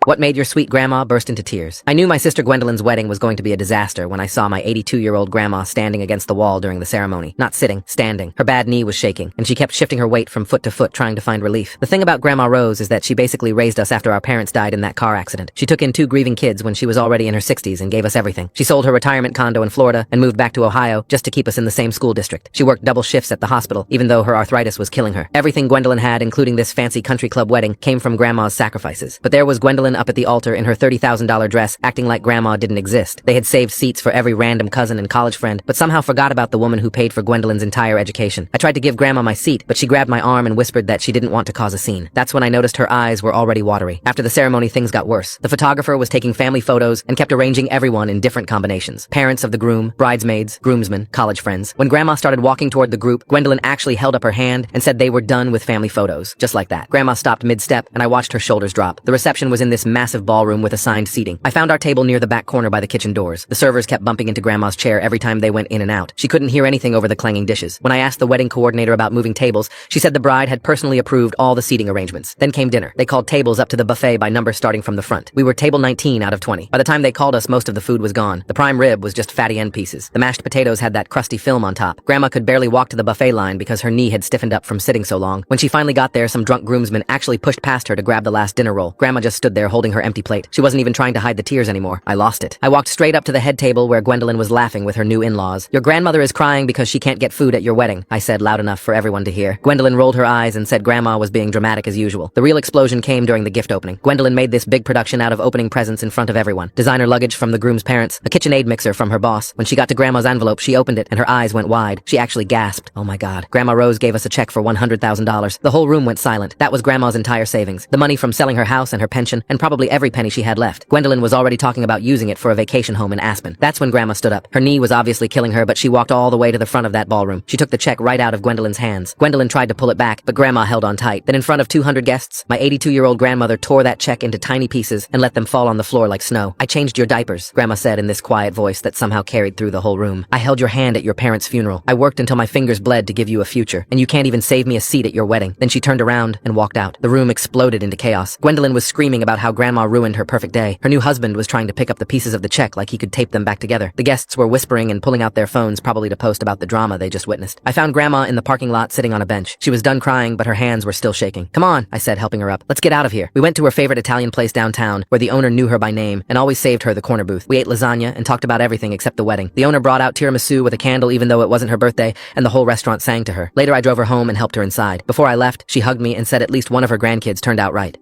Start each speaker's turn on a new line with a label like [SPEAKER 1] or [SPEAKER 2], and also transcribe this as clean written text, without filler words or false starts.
[SPEAKER 1] What made your sweet grandma burst into tears? I knew my sister Gwendolyn's wedding was going to be a disaster when I saw my 82-year-old grandma standing against the wall during the ceremony. Not sitting, standing. Her bad knee was shaking, and she kept shifting her weight from foot to foot trying to find relief. The thing about Grandma Rose is that she basically raised us after our parents died in that car accident. She took in 2 grieving kids when she was already in her 60s and gave us everything. She sold her retirement condo in Florida and moved back to Ohio just to keep us in the same school district. She worked double shifts at the hospital, even though her arthritis was killing her. Everything Gwendolyn had, including this fancy country club wedding, came from Grandma's sacrifices. But there was Gwendolyn up at the altar in her $30,000 dress, acting like Grandma didn't exist. They had saved seats for every random cousin and college friend, but somehow forgot about the woman who paid for Gwendolyn's entire education. I tried to give Grandma my seat, but she grabbed my arm and whispered that she didn't want to cause a scene. That's when I noticed her eyes were already watery. After the ceremony, things got worse. The photographer was taking family photos and kept arranging everyone in different combinations. Parents of the groom, bridesmaids, groomsmen, college friends. When Grandma started walking toward the group, Gwendolyn actually held up her hand and said they were done with family photos. Just like that. Grandma stopped mid-step, and I watched her shoulders drop. The reception was in this massive ballroom with assigned seating. I found our table near the back corner by the kitchen doors. The servers kept bumping into Grandma's chair every time they went in and out. She couldn't hear anything over the clanging dishes. When I asked the wedding coordinator about moving tables, she said the bride had personally approved all the seating arrangements. Then came dinner. They called tables up to the buffet by number starting from the front. We were table 19 out of 20. By the time they called us, most of the food was gone. The prime rib was just fatty end pieces. The mashed potatoes had that crusty film on top. Grandma could barely walk to the buffet line because her knee had stiffened up from sitting so long. When she finally got there, some drunk groomsmen actually pushed past her to grab the last dinner roll. Grandma just stood there holding her empty plate. She wasn't even trying to hide the tears anymore. I lost it. I walked straight up to the head table where Gwendolyn was laughing with her new in-laws. "Your grandmother is crying because she can't get food at your wedding," I said loud enough for everyone to hear. Gwendolyn rolled her eyes and said Grandma was being dramatic as usual. The real explosion came during the gift opening. Gwendolyn made this big production out of opening presents in front of everyone. Designer luggage from the groom's parents, a KitchenAid mixer from her boss. When she got to Grandma's envelope, she opened it and her eyes went wide. She actually gasped. Oh my God. Grandma Rose gave us a check for $100,000. The whole room went silent. That was Grandma's entire savings. The money from selling her house and her pension, and probably every penny she had left. Gwendolyn was already talking about using it for a vacation home in Aspen. That's when Grandma stood up. Her knee was obviously killing her, but she walked all the way to the front of that ballroom. She took the check right out of Gwendolyn's hands. Gwendolyn tried to pull it back, but Grandma held on tight. Then in front of 200 guests, my 82-year-old grandmother tore that check into tiny pieces and let them fall on the floor like snow. "I changed your diapers," Grandma said in this quiet voice that somehow carried through the whole room. "I held your hand at your parents' funeral. I worked until my fingers bled to give you a future, and you can't even save me a seat at your wedding." Then she turned around and walked out. The room exploded into chaos. Gwendolyn was screaming about how Grandma ruined her perfect day. Her new husband was trying to pick up the pieces of the check like he could tape them back together. The guests were whispering and pulling out their phones, probably to post about the drama they just witnessed. I found Grandma in the parking lot sitting on a bench. She was done crying, but her hands were still shaking. "Come on," I said, helping her up. "Let's get out of here." We went to her favorite Italian place downtown, where the owner knew her by name and always saved her the corner booth. We ate lasagna and talked about everything except the wedding. The owner brought out tiramisu with a candle even though it wasn't her birthday, and the whole restaurant sang to her. Later I drove her home and helped her inside. Before I left, she hugged me and said at least one of her grandkids turned out right.